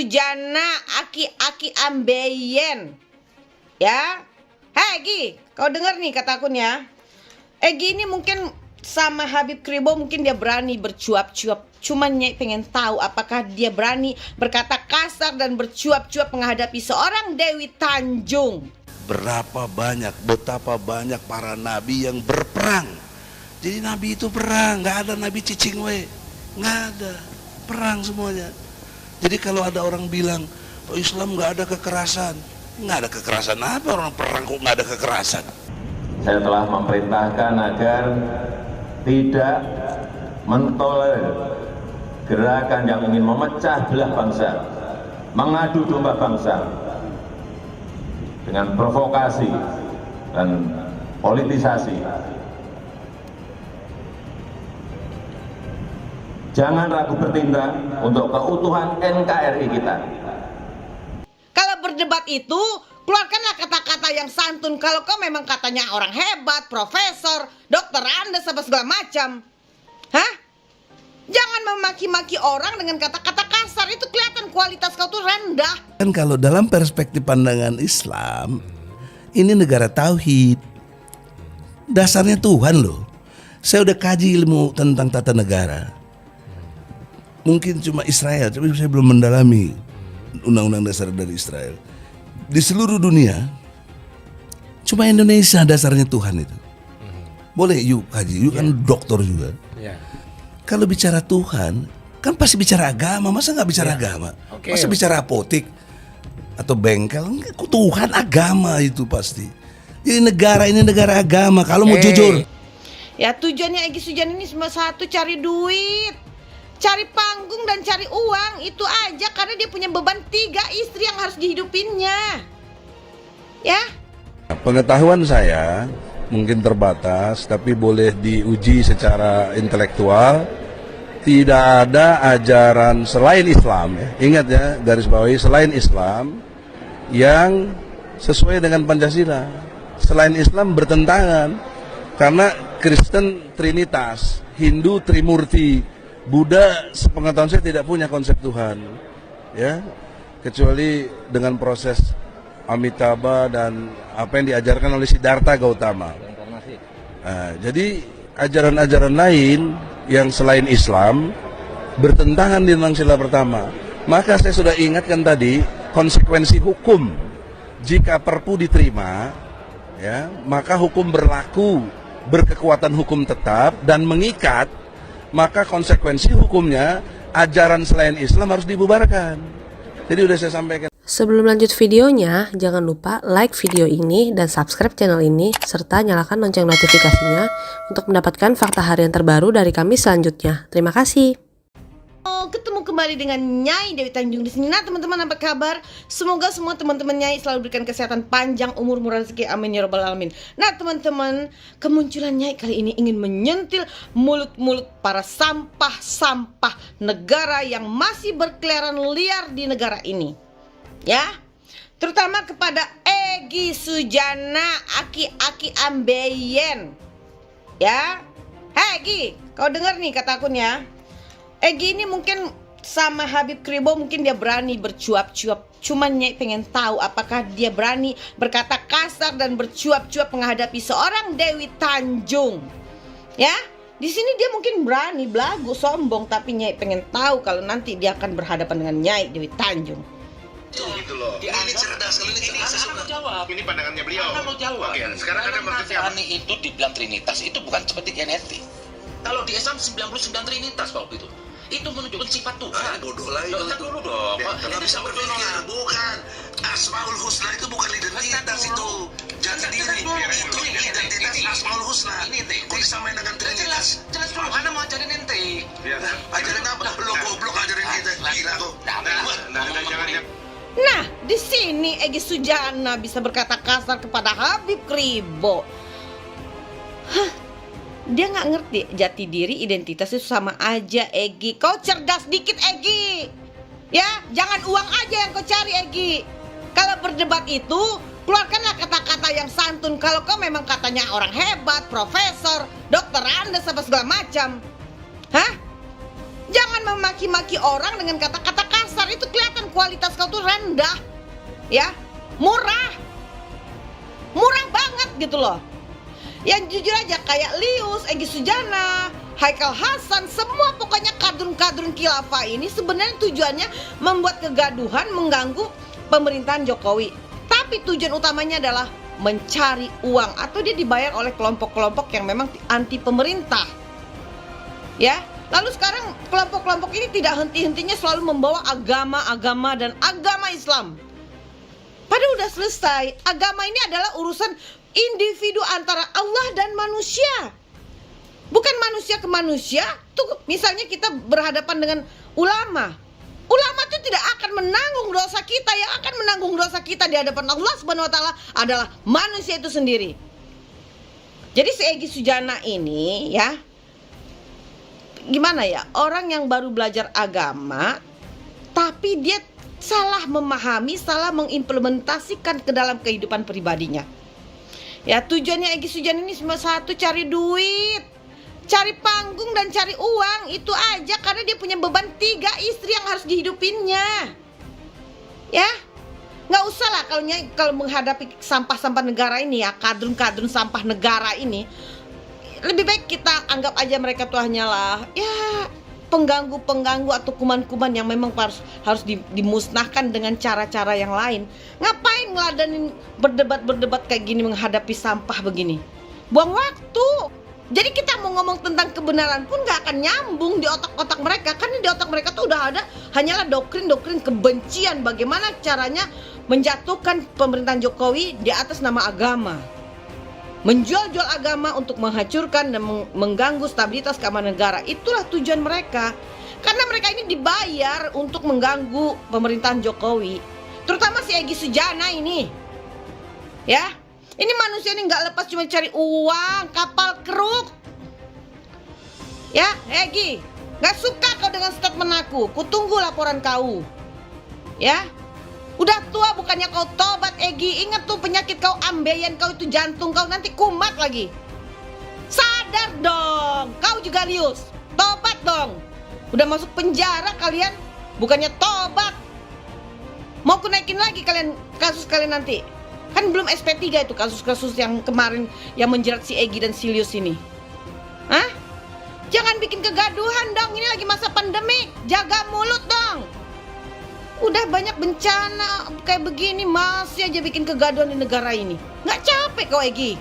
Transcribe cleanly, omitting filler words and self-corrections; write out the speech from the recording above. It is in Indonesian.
Sujana aki ambeien. Ya. Hei Egi, kau dengar nih kata akunnya. Egi ini mungkin sama Habib Kribo mungkin dia berani bercuap-cuap. Cuman Nyai pengen tahu apakah dia berani berkata kasar dan bercuap-cuap menghadapi seorang Dewi Tanjung. Betapa banyak para nabi yang berperang. Jadi nabi itu perang, nggak ada nabi cicing we, nggak ada, perang semuanya. Jadi kalau ada orang bilang, oh Islam nggak ada kekerasan, nggak ada kekerasan apa, orang perang kok nggak ada kekerasan. Saya telah memerintahkan agar tidak mentolerir gerakan yang ingin memecah belah bangsa, mengadu domba bangsa dengan provokasi dan politisasi. Jangan ragu bertindak untuk keutuhan NKRI kita. Kalau berdebat itu, keluarkanlah kata-kata yang santun. Kalau kau memang katanya orang hebat, profesor, dokter Andes, apa segala macam. Hah? Jangan memaki-maki orang dengan kata-kata kasar. Itu kelihatan kualitas kau tuh rendah. Kan kalau dalam perspektif pandangan Islam, ini negara tauhid. Dasarnya Tuhan loh. Saya udah kaji ilmu tentang tata negara. Mungkin cuma Israel, tapi saya belum mendalami undang-undang dasar dari Israel. Di seluruh dunia, cuma Indonesia dasarnya Tuhan itu. Boleh yuk kaji, yuk kan dokter juga. Kalau bicara Tuhan, kan pasti bicara agama, masa nggak bicara agama? Masa bicara apotik atau bengkel? Tuhan agama itu pasti. Jadi negara ini negara agama. Kalau mau jujur, ya tujuannya Egy Sujana ini cuma satu, cari duit, cari panggung dan cari uang. Itu aja, karena dia punya beban 3 istri yang harus dihidupinnya. Ya. pengetahuan saya mungkin terbatas, tapi boleh diuji secara intelektual. Tidak ada ajaran selain Islam, ya. Ingat ya, garis bawahi, selain Islam yang sesuai dengan Pancasila. Selain Islam bertentangan, karena Kristen Trinitas, Hindu Trimurti, Buddha sepengetahuan saya tidak punya konsep Tuhan, ya, kecuali dengan proses Amitabha dan apa yang diajarkan oleh Siddhartha Gautama. Jadi ajaran-ajaran lain yang selain Islam bertentangan dengan sila pertama. Maka saya sudah ingatkan tadi konsekuensi hukum. Jika perpu diterima, ya, maka hukum berlaku, berkekuatan hukum tetap dan mengikat. Maka konsekuensi hukumnya ajaran selain Islam harus dibubarkan. Jadi udah saya sampaikan. Sebelum lanjut videonya, jangan lupa like video ini dan subscribe channel ini, serta nyalakan lonceng notifikasinya untuk mendapatkan fakta harian terbaru dari kami selanjutnya. Terima kasih. Ketemu kembali dengan Nyai Dewi Tanjung di sini. Nah teman-teman, apa kabar? Semoga semua teman-teman Nyai selalu berikan kesehatan panjang, umur, murah rezeki, amin ya robbal alamin. Nah teman-teman, kemunculan Nyai kali ini ingin menyentil mulut-mulut para sampah-sampah negara yang masih berkeliaran liar di negara ini. Ya, terutama kepada Egy Sujana aki ambeien. Ya, hei Egy, kau dengar nih kata akunnya. Egy ini mungkin sama Habib Kribo mungkin dia berani bercuap-cuap. Cuman Nyai pengen tahu apakah dia berani berkata kasar dan bercuap-cuap menghadapi seorang Dewi Tanjung. Ya, di sini dia mungkin berani belagu sombong, tapi Nyai pengen tahu kalau nanti dia akan berhadapan dengan Nyai Dewi Tanjung. Gitu loh. Ini cerdas, kalau ini cerdas. Anda mau jawab. Ini pandangannya beliau. Anda mau jawab. Oke, sekarang ada maksudnya apa? Ani itu dibilang Trinitas itu bukan seperti genetik. Kalau di Islam 99 Trinitas waktu itu. Itu menunjukkan sifat Tuhan. Bodoh lah itu. Lihat dulu dong. Tidak bisa berpikir, bukan. Asmaul Husna itu bukan identitas itu. Jati diri. Itu identitas Asmaul Husna. Kok disamain dengan Trinitas? Jelas dulu. Anda mau ajarin ente. Ajarin apa? Lo goblok ajarin kita. Gila kok. Jangan. Nah, di sini Egy Sujana bisa berkata kasar kepada Habib Kribo. Dia nggak ngerti jati diri, identitas itu sama aja. Egy, kau cerdas dikit Egy. Ya, jangan uang aja yang kau cari Egy. Kalau berdebat itu, keluarkanlah kata-kata yang santun. Kalau kau memang katanya orang hebat, profesor, dokter Andes, apa segala macam. Hah? Jangan memaki-maki orang dengan kata-kata kasar. pasar itu kelihatan kualitas kau tuh rendah. Ya, murah banget gitu loh. Yang jujur aja kayak Lius, Egy Sujana, Haikal Hasan, semua pokoknya kadrun-kadrun khilafah ini sebenarnya tujuannya membuat kegaduhan, mengganggu pemerintahan Jokowi. Tapi tujuan utamanya adalah mencari uang atau dia dibayar oleh kelompok-kelompok yang memang anti pemerintah. Ya, lalu sekarang kelompok-kelompok ini tidak henti-hentinya selalu membawa agama dan agama Islam. Padahal udah selesai. Agama ini adalah urusan individu antara Allah dan manusia. Bukan manusia ke manusia. Tuh misalnya kita berhadapan dengan ulama. Ulama itu tidak akan menanggung dosa kita. Yang akan menanggung dosa kita di hadapan Allah Subhanahu wa taala adalah manusia itu sendiri. Jadi si Egy Sujana ini ya, gimana ya, orang yang baru belajar agama tapi dia salah memahami, salah mengimplementasikan ke dalam kehidupan pribadinya. Ya, tujuannya Egy Sujana ini cuma satu, cari duit, cari panggung dan cari uang, itu aja. Karena dia punya beban 3 istri yang harus dihidupinnya. Ya, nggak usah lah kalau menghadapi sampah-sampah negara ini ya, kadrun-kadrun sampah negara ini, lebih baik kita anggap aja mereka tuh hanyalah ya pengganggu-pengganggu atau kuman-kuman yang memang harus dimusnahkan dengan cara-cara yang lain. Ngapain ngeladenin berdebat kayak gini menghadapi sampah begini? Buang waktu. Jadi kita mau ngomong tentang kebenaran pun gak akan nyambung di otak-otak mereka. Karena di otak mereka tuh udah ada hanyalah doktrin-doktrin kebencian. Bagaimana caranya menjatuhkan pemerintahan Jokowi di atas nama agama. Menjual-jual agama untuk menghancurkan dan mengganggu stabilitas keamanan negara. Itulah tujuan mereka. Karena mereka ini dibayar untuk mengganggu pemerintahan Jokowi. Terutama si Egy Sujana ini. Ya, ini manusia ini gak lepas cuma cari uang, kapal keruk. Ya, Egy, gak suka kau dengan statement aku. Kutunggu laporan kau. Ya, udah tua bukannya kau tobat, Egy. Ingat tuh penyakit kau, ambeien kau itu, jantung kau nanti kumat lagi. Sadar dong. Kau juga Lius, tobat dong. Udah masuk penjara kalian, bukannya tobat. Mau ku naikin lagi kalian kasus kalian nanti. Kan belum SP3 itu kasus-kasus yang kemarin yang menjerat si Egy dan si Lius ini. Hah? Jangan bikin kegaduhan dong. Ini lagi masa pandemi. Jaga mulut dong. Udah banyak bencana kayak begini masih aja bikin kegaduhan di negara ini. Nggak capek kau, Egy?